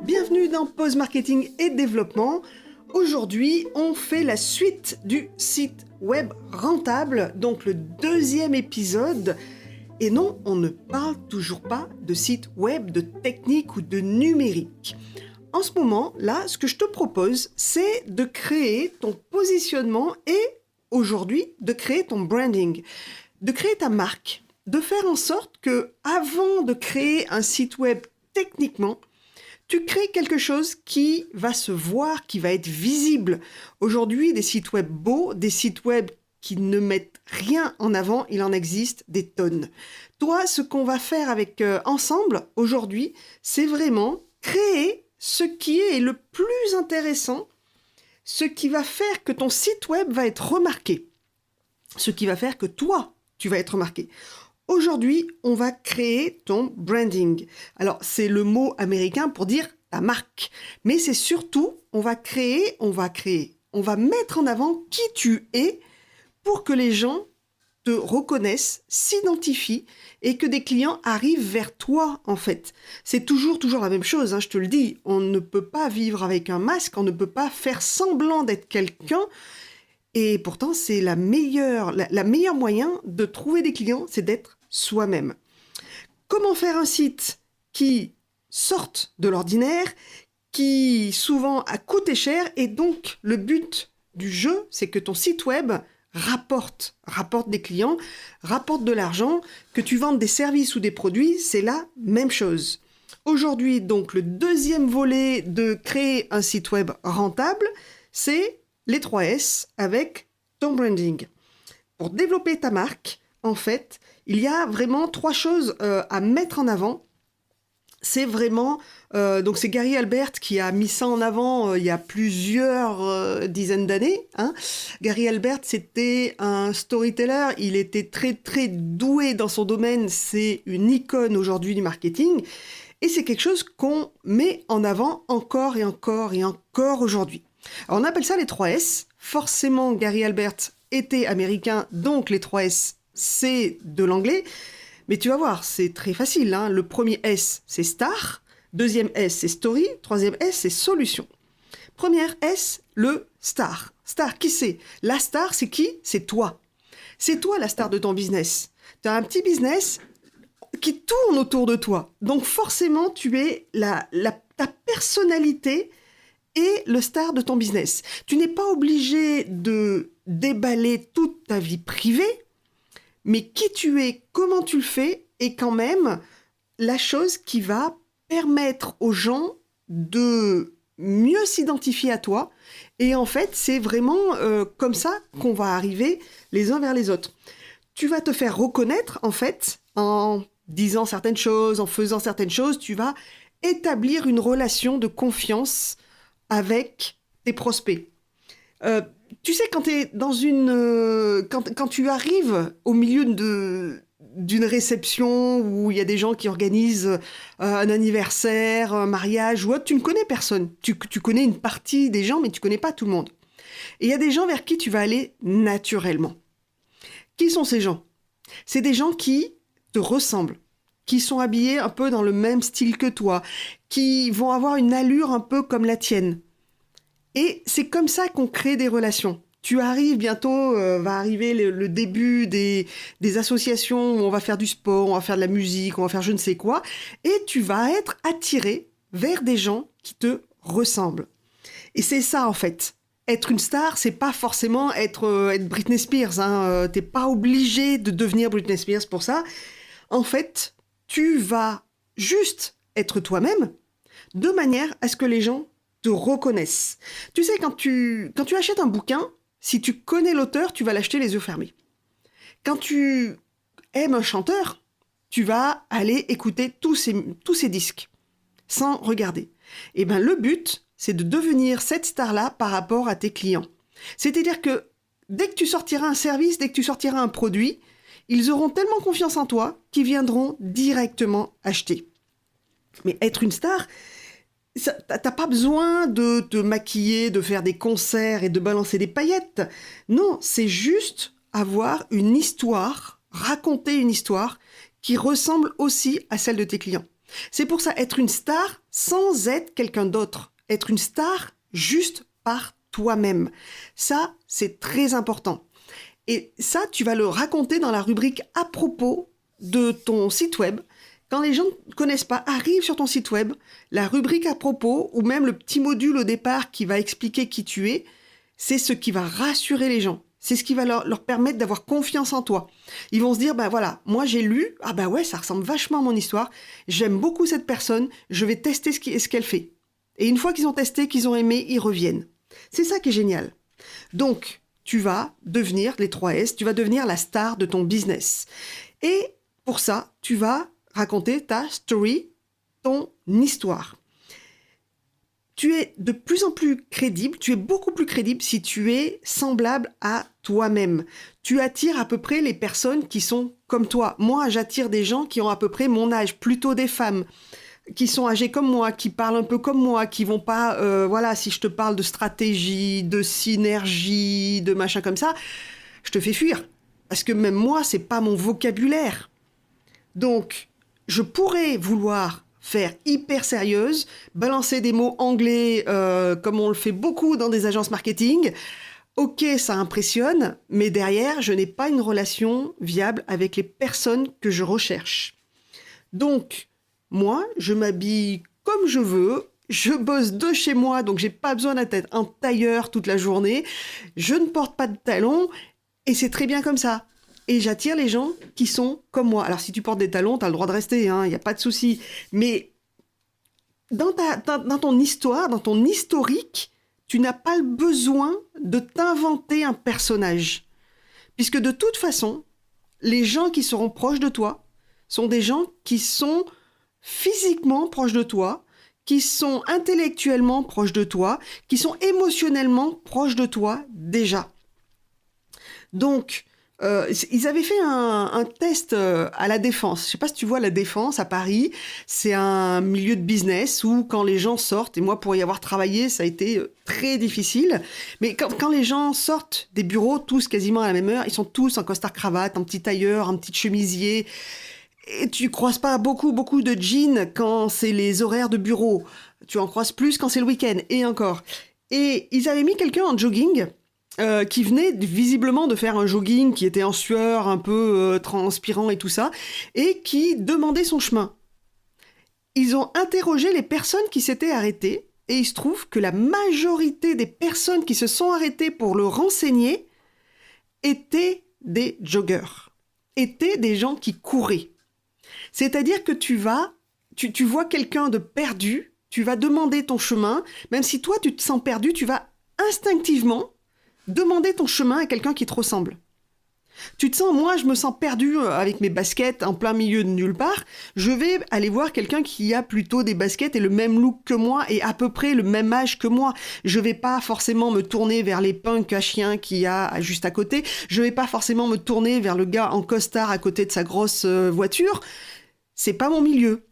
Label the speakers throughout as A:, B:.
A: Bienvenue dans Pause Marketing et Développement. Aujourd'hui, on fait la suite du site web rentable, donc le 2e épisode. Et non, on ne parle toujours pas de site web, de technique ou de numérique. En ce moment, là, ce que je te propose, c'est de créer ton positionnement et aujourd'hui, de créer ton branding, de créer ta marque, de faire en sorte que, avant de créer un site web techniquement, tu crées quelque chose qui va se voir, qui va être visible. Aujourd'hui, des sites web beaux, des sites web qui ne mettent rien en avant, il en existe des tonnes. Toi, ce qu'on va faire avec ensemble aujourd'hui, c'est vraiment créer ce qui est le plus intéressant, ce qui va faire que ton site web va être remarqué, ce qui va faire que toi, tu vas être remarqué. Aujourd'hui, on va créer ton branding. Alors, c'est le mot américain pour dire ta marque. Mais c'est surtout, on va mettre en avant qui tu es pour que les gens te reconnaissent, s'identifient et que des clients arrivent vers toi, en fait. C'est toujours la même chose, je te le dis. On ne peut pas vivre avec un masque, on ne peut pas faire semblant d'être quelqu'un. Et pourtant, c'est la meilleure moyen de trouver des clients, c'est d'être soi-même. Comment faire un site qui sorte de l'ordinaire, qui souvent a coûté cher, et donc le but du jeu, c'est que ton site web rapporte des clients, rapporte de l'argent, que tu vendes des services ou des produits, c'est la même chose. Aujourd'hui, donc, le 2e volet de créer un site web rentable, c'est les 3 S avec ton branding. Pour développer ta marque, en fait, il y a vraiment 3 choses à mettre en avant. C'est vraiment... donc c'est Gary Albert qui a mis ça en avant il y a plusieurs dizaines d'années. Gary Albert, c'était un storyteller. Il était très, très doué dans son domaine. C'est une icône aujourd'hui du marketing. Et c'est quelque chose qu'on met en avant encore et encore et encore aujourd'hui. Alors on appelle ça les 3 S. Forcément, Gary Albert était américain, donc les 3 S, c'est de l'anglais. Mais tu vas voir, c'est très facile. Le premier S, c'est star. 2e S, c'est story. 3e S, c'est solution. Première S, le star. Star, qui c'est ? La star, c'est qui ? C'est toi. C'est toi la star de ton business. Tu as un petit business qui tourne autour de toi. Donc forcément, tu es ta personnalité et le star de ton business. Tu n'es pas obligé de déballer toute ta vie privée, mais qui tu es, comment tu le fais, est quand même la chose qui va permettre aux gens de mieux s'identifier à toi. Et en fait, c'est vraiment comme ça qu'on va arriver les uns vers les autres. Tu vas te faire reconnaître, en fait, en disant certaines choses, en faisant certaines choses, tu vas établir une relation de confiance avec tes prospects. Tu sais, quand t'es dans quand tu arrives au milieu d'une réception où il y a des gens qui organisent un anniversaire, un mariage ou autre, tu ne connais personne. Tu connais une partie des gens, mais tu connais pas tout le monde. Et il y a des gens vers qui tu vas aller naturellement. Qui sont ces gens ? C'est des gens qui te ressemblent, qui sont habillés un peu dans le même style que toi, qui vont avoir une allure un peu comme la tienne. Et c'est comme ça qu'on crée des relations. Tu arrives bientôt, va arriver le début des associations où on va faire du sport, on va faire de la musique, on va faire je ne sais quoi, et tu vas être attiré vers des gens qui te ressemblent. Et c'est ça en fait. Être une star, c'est pas forcément être Britney Spears. T'es pas obligé de devenir Britney Spears pour ça. En fait, tu vas juste être toi-même de manière à ce que les gens te reconnaissent. Tu sais, quand tu achètes un bouquin, si tu connais l'auteur, tu vas l'acheter les yeux fermés. Quand tu aimes un chanteur, tu vas aller écouter tous ses disques sans regarder. Et bien, le but, c'est de devenir cette star-là par rapport à tes clients. C'est-à-dire que dès que tu sortiras un service, dès que tu sortiras un produit, ils auront tellement confiance en toi qu'ils viendront directement acheter. Mais être une star, t'as pas besoin de te maquiller, de faire des concerts et de balancer des paillettes. Non, c'est juste avoir une histoire, raconter une histoire qui ressemble aussi à celle de tes clients. C'est pour ça être une star sans être quelqu'un d'autre. Être une star juste par toi-même. Ça, c'est très important. Et ça, tu vas le raconter dans la rubrique à propos de ton site web. Quand les gens ne connaissent pas, arrivent sur ton site web, la rubrique à propos ou même le petit module au départ qui va expliquer qui tu es, c'est ce qui va rassurer les gens. C'est ce qui va leur permettre d'avoir confiance en toi. Ils vont se dire, bah voilà, moi j'ai lu, ah bah ouais, ça ressemble vachement à mon histoire, j'aime beaucoup cette personne, je vais tester ce qu'elle fait. Et une fois qu'ils ont testé, qu'ils ont aimé, ils reviennent. C'est ça qui est génial. Donc, tu vas devenir, les 3 S, tu vas devenir la star de ton business. Et pour ça, tu vas raconter ta story, ton histoire. Tu es de plus en plus crédible, tu es beaucoup plus crédible si tu es semblable à toi-même. Tu attires à peu près les personnes qui sont comme toi. Moi, j'attire des gens qui ont à peu près mon âge, plutôt des femmes, qui sont âgées comme moi, qui parlent un peu comme moi, qui vont pas, voilà, si je te parle de stratégie, de synergie, de machin comme ça, je te fais fuir. Parce que même moi, c'est pas mon vocabulaire. Donc, je pourrais vouloir faire hyper sérieuse, balancer des mots anglais comme on le fait beaucoup dans des agences marketing. Ok, ça impressionne, mais derrière, je n'ai pas une relation viable avec les personnes que je recherche. Donc, moi, je m'habille comme je veux, je bosse de chez moi, donc j'ai pas besoin d'être un tailleur toute la journée, je ne porte pas de talons, et c'est très bien comme ça. Et j'attire les gens qui sont comme moi. Alors, si tu portes des talons, tu as le droit de rester, il n'y a pas de souci. Mais dans ton histoire, dans ton historique, tu n'as pas le besoin de t'inventer un personnage. Puisque de toute façon, les gens qui seront proches de toi sont des gens qui sont physiquement proches de toi, qui sont intellectuellement proches de toi, qui sont émotionnellement proches de toi déjà. Donc, ils avaient fait un test à la Défense. Je ne sais pas si tu vois la Défense à Paris. C'est un milieu de business où quand les gens sortent, et moi pour y avoir travaillé, ça a été très difficile, mais quand les gens sortent des bureaux, tous quasiment à la même heure, ils sont tous en costard-cravate, un petit tailleur, un petit chemisier, et tu croises pas beaucoup de jeans quand c'est les horaires de bureau. Tu en croises plus quand c'est le week-end, et encore. Et ils avaient mis quelqu'un en jogging, qui venait visiblement de faire un jogging, qui était en sueur, un peu transpirant et tout ça, et qui demandait son chemin. Ils ont interrogé les personnes qui s'étaient arrêtées, et il se trouve que la majorité des personnes qui se sont arrêtées pour le renseigner étaient des joggeurs, étaient des gens qui couraient. C'est-à-dire que tu vois quelqu'un de perdu, tu vas demander ton chemin, même si toi tu te sens perdu, tu vas instinctivement demander ton chemin à quelqu'un qui te ressemble. Tu te sens, moi je me sens perdu avec mes baskets en plein milieu de nulle part, je vais aller voir quelqu'un qui a plutôt des baskets et le même look que moi et à peu près le même âge que moi. Je vais pas forcément me tourner vers les punks à chiens qu'il y a juste à côté, je vais pas forcément me tourner vers le gars en costard à côté de sa grosse voiture, c'est pas mon milieu.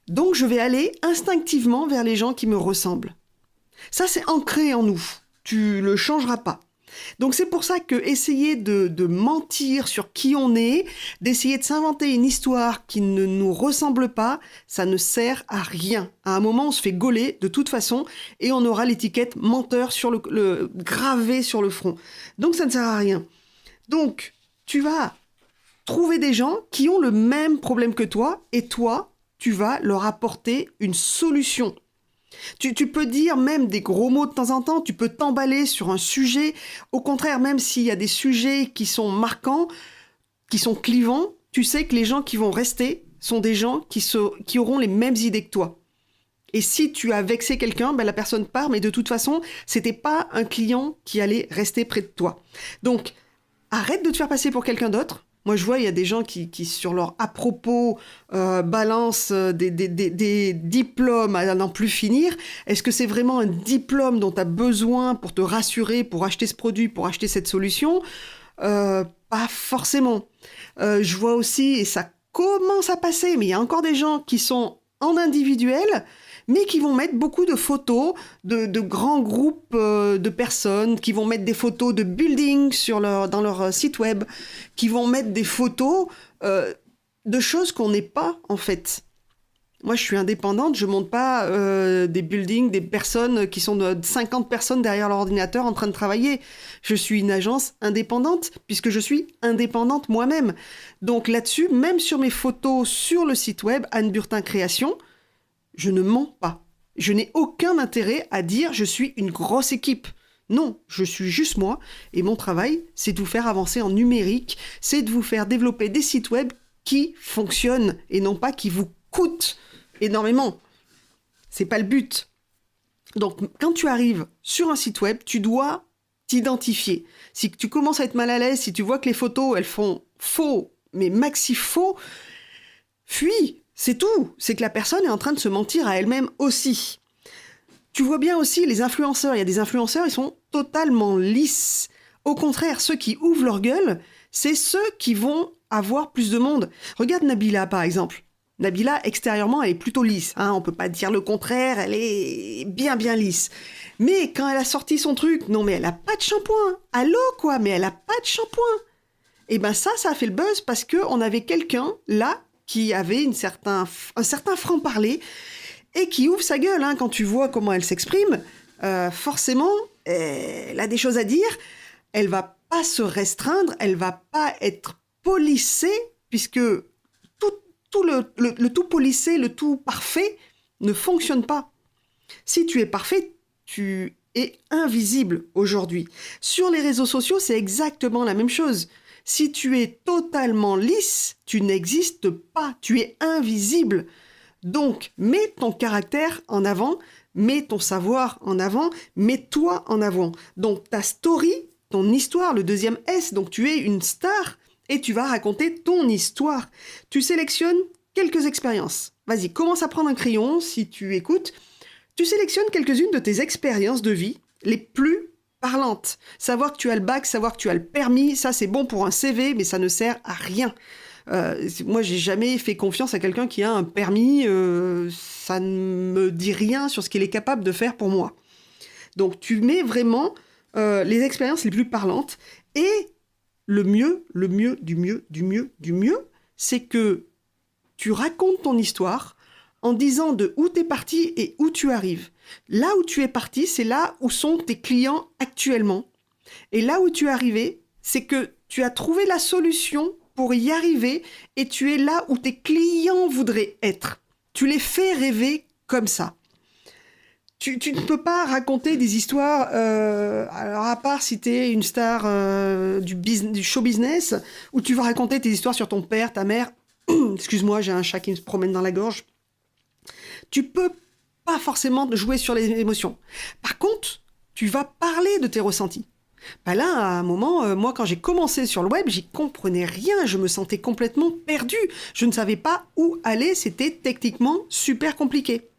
A: Donc je vais aller instinctivement vers les gens qui me ressemblent. Ça c'est ancré en nous. Tu le changeras pas. Donc c'est pour ça que essayer de mentir sur qui on est, d'essayer de s'inventer une histoire qui ne nous ressemble pas, ça ne sert à rien. À un moment, on se fait gauler de toute façon et on aura l'étiquette menteur sur le gravé sur le front. Donc ça ne sert à rien. Donc tu vas trouver des gens qui ont le même problème que toi et toi, tu vas leur apporter une solution. Tu peux dire même des gros mots de temps en temps, tu peux t'emballer sur un sujet. Au contraire, même s'il y a des sujets qui sont marquants, qui sont clivants, tu sais que les gens qui vont rester sont des gens qui auront les mêmes idées que toi. Et si tu as vexé quelqu'un, la personne part, mais de toute façon, c'était pas un client qui allait rester près de toi. Donc, arrête de te faire passer pour quelqu'un d'autre. Moi, je vois, il y a des gens qui sur leur à propos, balancent des diplômes à n'en plus finir. Est-ce que c'est vraiment un diplôme dont tu as besoin pour te rassurer, pour acheter ce produit, pour acheter cette solution ? Pas forcément. Je vois aussi, et ça commence à passer, mais il y a encore des gens qui sont en individuel, mais qui vont mettre beaucoup de photos de grands groupes de personnes, qui vont mettre des photos de buildings dans leur site web, qui vont mettre des photos de choses qu'on n'est pas, en fait. Moi, je suis indépendante, je monte pas des buildings, des personnes qui sont de 50 personnes derrière leur ordinateur en train de travailler. Je suis une agence indépendante, puisque je suis indépendante moi-même. Donc là-dessus, même sur mes photos sur le site web Anne Burtin Création, je ne mens pas. Je n'ai aucun intérêt à dire je suis une grosse équipe. Non, je suis juste moi, et mon travail, c'est de vous faire avancer en numérique, c'est de vous faire développer des sites web qui fonctionnent, et non pas qui vous coûtent énormément. C'est pas le but. Donc, quand tu arrives sur un site web, tu dois t'identifier. Si tu commences à être mal à l'aise, si tu vois que les photos, elles font faux, mais maxi faux, fuis. C'est tout. C'est que la personne est en train de se mentir à elle-même aussi. Tu vois bien aussi les influenceurs. Il y a des influenceurs, ils sont totalement lisses. Au contraire, ceux qui ouvrent leur gueule, c'est ceux qui vont avoir plus de monde. Regarde Nabila, par exemple. Nabila, extérieurement, elle est plutôt lisse. Hein, on peut pas dire le contraire, elle est bien lisse. Mais quand elle a sorti son truc, non mais elle a pas de shampoing. Allô quoi, mais elle a pas de shampoing. Et ben ça a fait le buzz parce qu'on avait quelqu'un là qui avait un certain franc-parler et qui ouvre sa gueule. Hein, quand tu vois comment elle s'exprime, forcément, elle a des choses à dire. Elle va pas se restreindre, elle va pas être polissée puisque le tout polissé, le tout parfait ne fonctionne pas. Si tu es parfait, tu es invisible aujourd'hui. Sur les réseaux sociaux, c'est exactement la même chose. Si tu es totalement lisse, tu n'existes pas, tu es invisible. Donc, mets ton caractère en avant, mets ton savoir en avant, mets-toi en avant. Donc, ta story, ton histoire, le deuxième S, donc tu es une star, et tu vas raconter ton histoire. Tu sélectionnes quelques expériences. Vas-y, commence à prendre un crayon si tu écoutes. Tu sélectionnes quelques-unes de tes expériences de vie les plus parlantes. Savoir que tu as le bac, savoir que tu as le permis, ça c'est bon pour un CV, mais ça ne sert à rien. Moi, j'ai jamais fait confiance à quelqu'un qui a un permis. Ça ne me dit rien sur ce qu'il est capable de faire pour moi. Donc, tu mets vraiment les expériences les plus parlantes et le mieux, du mieux, c'est que tu racontes ton histoire en disant de où tu es parti et où tu arrives. Là où tu es parti, c'est là où sont tes clients actuellement. Et là où tu es arrivé, c'est que tu as trouvé la solution pour y arriver et tu es là où tes clients voudraient être. Tu les fais rêver comme ça. Tu ne peux pas raconter des histoires, alors à part si tu es une star du show business, où tu vas raconter tes histoires sur ton père, ta mère. Excuse-moi, j'ai un chat qui me promène dans la gorge. Tu peux pas forcément jouer sur les émotions. Par contre, tu vas parler de tes ressentis. Bah là, à un moment, moi, quand j'ai commencé sur le web, j'y comprenais rien. Je me sentais complètement perdue. Je ne savais pas où aller. C'était techniquement super compliqué.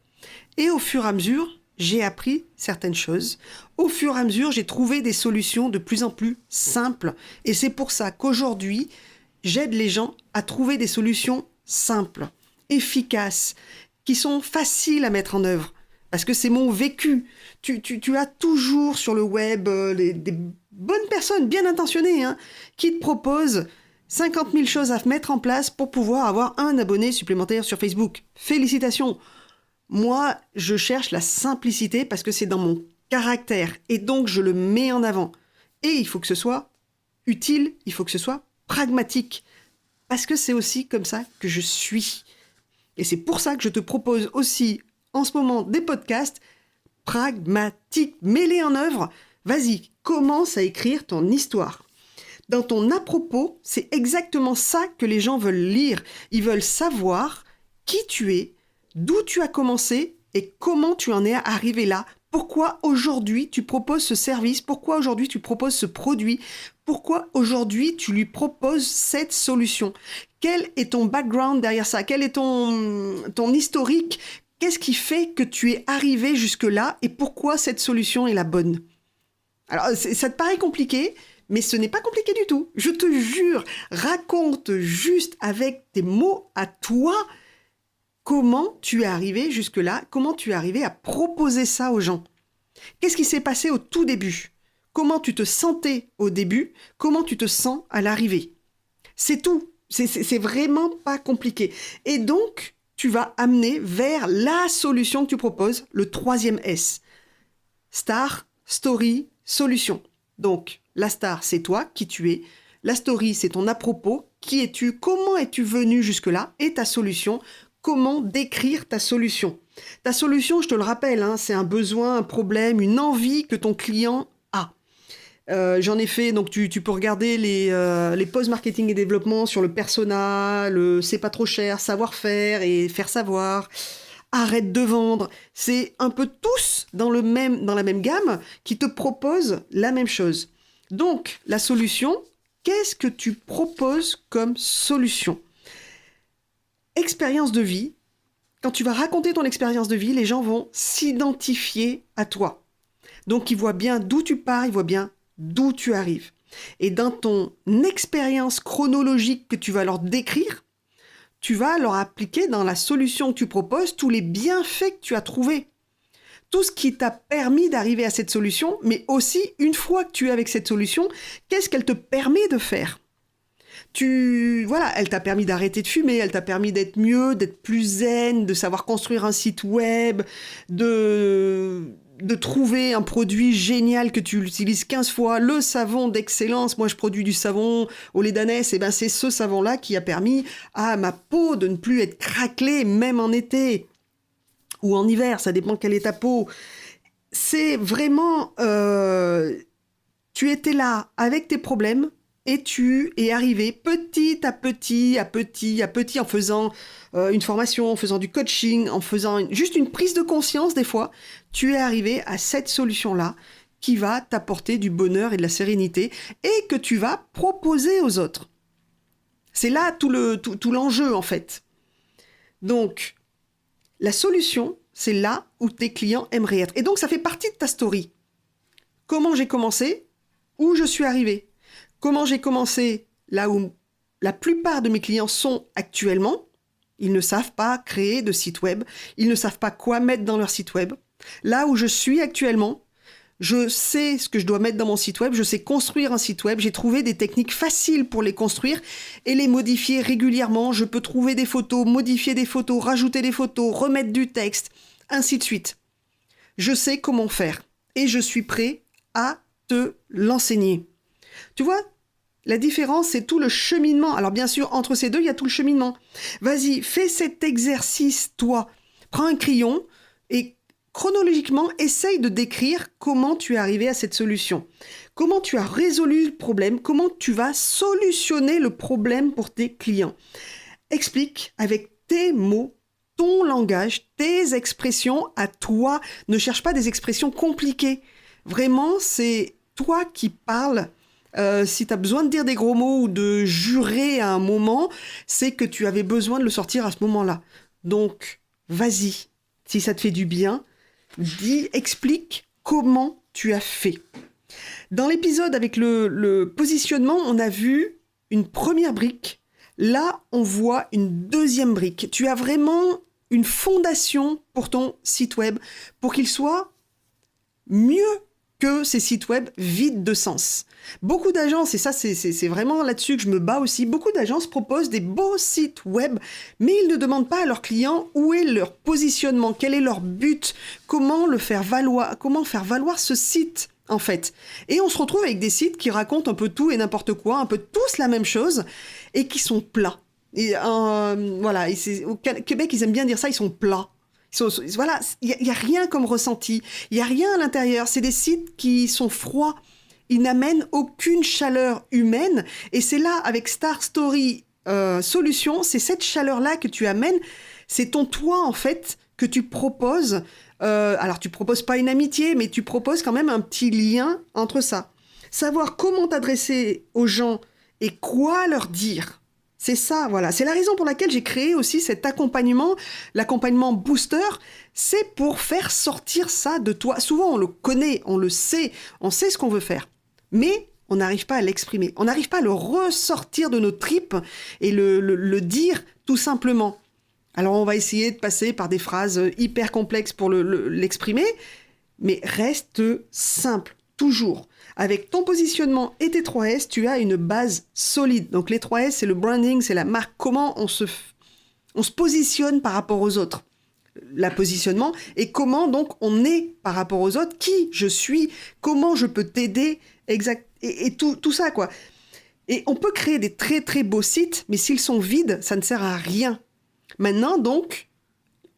A: Et au fur et à mesure, j'ai appris certaines choses. Au fur et à mesure, j'ai trouvé des solutions de plus en plus simples. Et c'est pour ça qu'aujourd'hui, j'aide les gens à trouver des solutions simples, efficaces, qui sont faciles à mettre en œuvre. Parce que c'est mon vécu. Tu as toujours sur le web des bonnes personnes bien intentionnées qui te proposent 50 000 choses à mettre en place pour pouvoir avoir un abonné supplémentaire sur Facebook. Félicitations! Moi, je cherche la simplicité parce que c'est dans mon caractère et donc je le mets en avant. Et il faut que ce soit utile, il faut que ce soit pragmatique. Parce que c'est aussi comme ça que je suis. Et c'est pour ça que je te propose aussi en ce moment des podcasts pragmatiques, mets-les en œuvre. Vas-y, commence à écrire ton histoire. Dans ton à propos, c'est exactement ça que les gens veulent lire. Ils veulent savoir qui tu es, d'où tu as commencé et comment tu en es arrivé là. Pourquoi aujourd'hui tu proposes ce service? Pourquoi aujourd'hui tu proposes ce produit? Pourquoi aujourd'hui tu lui proposes cette solution? Quel est ton background derrière ça? Quel est ton historique? Qu'est-ce qui fait que tu es arrivé jusque-là et pourquoi cette solution est la bonne? Alors, ça te paraît compliqué, mais ce n'est pas compliqué du tout. Je te jure, raconte juste avec tes mots à toi comment tu es arrivé jusque-là, comment tu es arrivé à proposer ça aux gens. Qu'est-ce qui s'est passé au tout début? Comment tu te sentais au début? Comment tu te sens à l'arrivée? C'est tout. C'est vraiment pas compliqué. Et donc, tu vas amener vers la solution que tu proposes, le 3e S. Star, story, solution. Donc, la star, c'est toi, qui tu es. La story, c'est ton à-propos. Qui es-tu? Comment es-tu venu jusque-là? Et ta solution, comment décrire ta solution? Ta solution, je te le rappelle, c'est un besoin, un problème, une envie que ton client a. J'en ai fait, donc tu peux regarder les posts marketing et développement sur le persona, le c'est pas trop cher, savoir-faire et faire savoir, arrête de vendre. C'est un peu tous dans la même gamme qui te proposent la même chose. Donc, la solution, qu'est-ce que tu proposes comme solution? Expérience de vie. Quand tu vas raconter ton expérience de vie, les gens vont s'identifier à toi. Donc, ils voient bien d'où tu pars, ils voient bien d'où tu arrives. Et dans ton expérience chronologique que tu vas leur décrire, tu vas leur appliquer dans la solution que tu proposes tous les bienfaits que tu as trouvés. Tout ce qui t'a permis d'arriver à cette solution, mais aussi, une fois que tu es avec cette solution, qu'est-ce qu'elle te permet de faire? Voilà, elle t'a permis d'arrêter de fumer, elle t'a permis d'être mieux, d'être plus zen, de savoir construire un site web, de trouver un produit génial que tu utilises 15 fois, le savon d'excellence. Moi, je produis du savon au lait d'ânesse, et c'est ce savon-là qui a permis à ma peau de ne plus être craquelée, même en été ou en hiver, ça dépend quelle est ta peau. C'est vraiment... tu étais là avec tes problèmes, et tu es arrivé petit à petit, en faisant une formation, en faisant du coaching, en faisant juste une prise de conscience des fois, tu es arrivé à cette solution-là qui va t'apporter du bonheur et de la sérénité et que tu vas proposer aux autres. C'est là tout l'enjeu en fait. Donc, la solution, c'est là où tes clients aimeraient être. Et donc, ça fait partie de ta story. Comment j'ai commencé? Où je suis arrivé? Comment j'ai commencé là où la plupart de mes clients sont actuellement? Ils ne savent pas créer de site web. Ils ne savent pas quoi mettre dans leur site web. Là où je suis actuellement, je sais ce que je dois mettre dans mon site web. Je sais construire un site web. J'ai trouvé des techniques faciles pour les construire et les modifier régulièrement. Je peux trouver des photos, modifier des photos, rajouter des photos, remettre du texte, ainsi de suite. Je sais comment faire et je suis prêt à te l'enseigner. Tu vois, la différence, c'est tout le cheminement. Alors bien sûr, entre ces deux, il y a tout le cheminement. Vas-y, fais cet exercice, toi. Prends un crayon et chronologiquement, essaye de décrire comment tu es arrivé à cette solution. Comment tu as résolu le problème, comment tu vas solutionner le problème pour tes clients. Explique avec tes mots, ton langage, tes expressions à toi. Ne cherche pas des expressions compliquées. Vraiment, c'est toi qui parles. Si tu as besoin de dire des gros mots ou de jurer à un moment, c'est que tu avais besoin de le sortir à ce moment-là. Donc, vas-y, si ça te fait du bien, explique comment tu as fait. Dans l'épisode avec le positionnement, on a vu une première brique. Là, on voit une deuxième brique. Tu as vraiment une fondation pour ton site web, pour qu'il soit mieux que ces sites web vides de sens. Beaucoup d'agences, et ça c'est vraiment là-dessus que je me bats aussi, beaucoup d'agences proposent des beaux sites web, mais ils ne demandent pas à leurs clients où est leur positionnement, quel est leur but, comment faire valoir ce site en fait. Et on se retrouve avec des sites qui racontent un peu tout et n'importe quoi, un peu tous la même chose, et qui sont plats. Et, voilà, au Québec, ils aiment bien dire ça, ils sont plats. Voilà, il n'y a rien comme ressenti, il n'y a rien à l'intérieur, c'est des sites qui sont froids, ils n'amènent aucune chaleur humaine, et c'est là, avec Star Story Solutions, c'est cette chaleur-là que tu amènes, c'est ton toi en fait, que tu proposes, alors tu proposes pas une amitié, mais tu proposes quand même un petit lien entre ça. Savoir comment t'adresser aux gens et quoi leur dire. C'est ça, voilà. C'est la raison pour laquelle j'ai créé aussi cet accompagnement, l'accompagnement booster. C'est pour faire sortir ça de toi. Souvent, on le connaît, on le sait, on sait ce qu'on veut faire. Mais on n'arrive pas à l'exprimer. On n'arrive pas à le ressortir de nos tripes et le dire tout simplement. Alors, on va essayer de passer par des phrases hyper complexes pour l'exprimer, mais reste simple, toujours. Avec ton positionnement et tes 3 S, tu as une base solide. Donc les 3 S, c'est le branding, c'est la marque. Comment on se positionne par rapport aux autres. La positionnement et comment donc on est par rapport aux autres, qui je suis, comment je peux t'aider, et tout ça quoi. Et on peut créer des très très beaux sites, mais s'ils sont vides, ça ne sert à rien. Maintenant donc,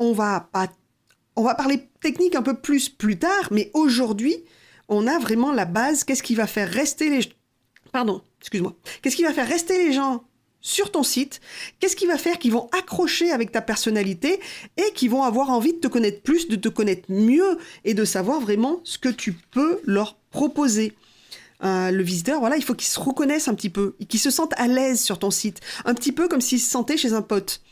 A: on va parler technique un peu plus tard, mais aujourd'hui, on a vraiment la base. Qu'est-ce qui va faire rester les gens sur ton site? Qu'est-ce qui va faire qu'ils vont accrocher avec ta personnalité et qu'ils vont avoir envie de te connaître plus, de te connaître mieux et de savoir vraiment ce que tu peux leur proposer? Le visiteur, voilà, il faut qu'il se reconnaisse un petit peu, qu'il se sente à l'aise sur ton site, un petit peu comme s'il se sentait chez un pote.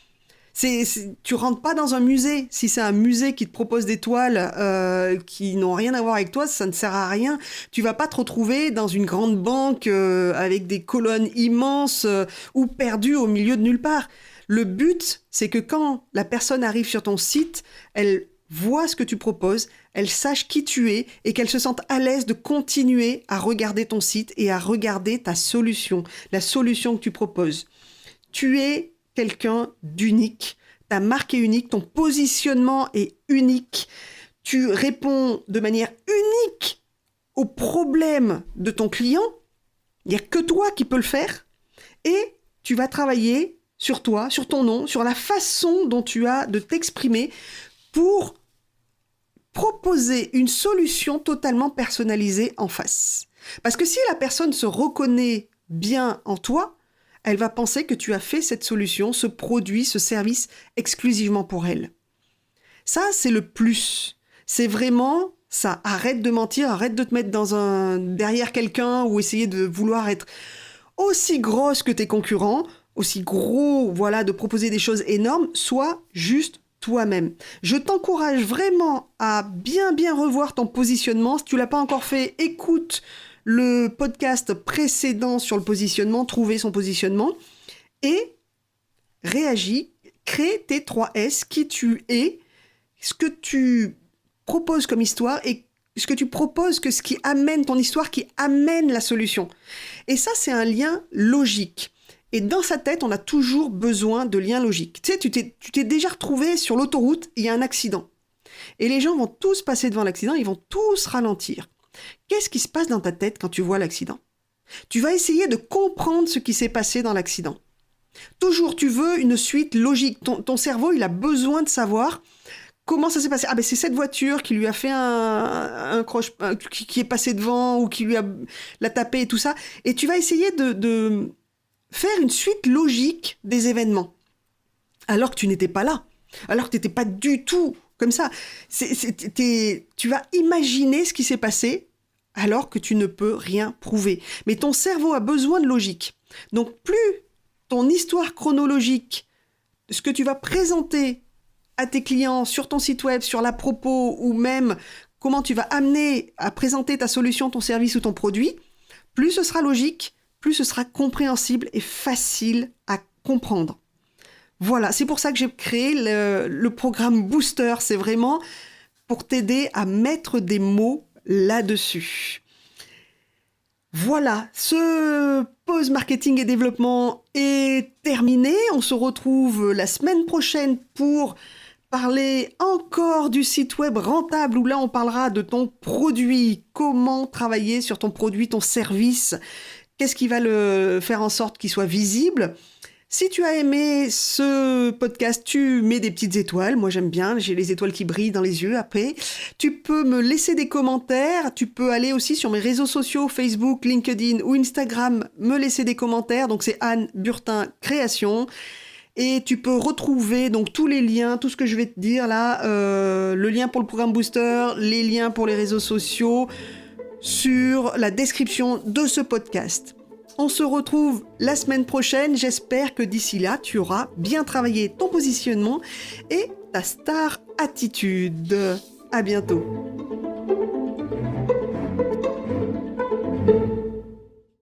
A: Tu rentres pas dans un musée. Si c'est un musée qui te propose des toiles qui n'ont rien à voir avec toi, ça ne sert à rien. Tu vas pas te retrouver dans une grande banque avec des colonnes immenses ou perdu au milieu de nulle part. Le but, c'est que quand la personne arrive sur ton site, elle voit ce que tu proposes, elle sache qui tu es et qu'elle se sente à l'aise de continuer à regarder ton site et à regarder ta solution, la solution que tu proposes. Tu es quelqu'un d'unique, ta marque est unique, ton positionnement est unique, tu réponds de manière unique aux problèmes de ton client, il n'y a que toi qui peux le faire, et tu vas travailler sur toi, sur ton nom, sur la façon dont tu as de t'exprimer pour proposer une solution totalement personnalisée en face. Parce que si la personne se reconnaît bien en toi, elle va penser que tu as fait cette solution, ce produit, ce service exclusivement pour elle. Ça, c'est le plus. C'est vraiment ça. Arrête de mentir, arrête de te mettre derrière quelqu'un ou essayer de vouloir être aussi grosse que tes concurrents, aussi gros, voilà, de proposer des choses énormes. Sois juste toi-même. Je t'encourage vraiment à bien revoir ton positionnement. Si tu l'as pas encore fait, écoute le podcast précédent sur le positionnement, trouver son positionnement, et réagis, crée tes 3 S, qui tu es, ce que tu proposes comme histoire et ce que tu proposes, ce qui amène ton histoire, qui amène la solution. Et ça, c'est un lien logique. Et dans sa tête, on a toujours besoin de liens logiques. Tu sais, tu t'es déjà retrouvé sur l'autoroute, il y a un accident. Et les gens vont tous passer devant l'accident, ils vont tous ralentir. Qu'est-ce qui se passe dans ta tête quand tu vois l'accident? Tu vas essayer de comprendre ce qui s'est passé dans l'accident. Toujours, tu veux une suite logique. Ton cerveau, il a besoin de savoir comment ça s'est passé. Ah ben c'est cette voiture qui lui a fait qui est passé devant ou qui l'a tapé et tout ça. Et tu vas essayer de faire une suite logique des événements. Alors que tu n'étais pas là. Alors que tu n'étais pas du tout comme ça. Tu vas imaginer ce qui s'est passé alors que tu ne peux rien prouver. Mais ton cerveau a besoin de logique. Donc plus ton histoire chronologique, ce que tu vas présenter à tes clients sur ton site web, sur la propos ou même comment tu vas amener à présenter ta solution, ton service ou ton produit, plus ce sera logique, plus ce sera compréhensible et facile à comprendre. Voilà, c'est pour ça que j'ai créé le programme Booster. C'est vraiment pour t'aider à mettre des mots là-dessus. Voilà, ce pause marketing et développement est terminé. On se retrouve la semaine prochaine pour parler encore du site web rentable, où là on parlera de ton produit, comment travailler sur ton produit, ton service, qu'est-ce qui va le faire en sorte qu'il soit visible. Si tu as aimé ce podcast, tu mets des petites étoiles. Moi, j'aime bien. J'ai les étoiles qui brillent dans les yeux après. Tu peux me laisser des commentaires. Tu peux aller aussi sur mes réseaux sociaux, Facebook, LinkedIn ou Instagram, me laisser des commentaires. Donc, c'est Anne Burtin Création. Et tu peux retrouver donc tous les liens, tout ce que je vais te dire là, le lien pour le programme Booster, les liens pour les réseaux sociaux, sur la description de ce podcast. On se retrouve la semaine prochaine. J'espère que d'ici là, tu auras bien travaillé ton positionnement et ta star attitude. À bientôt.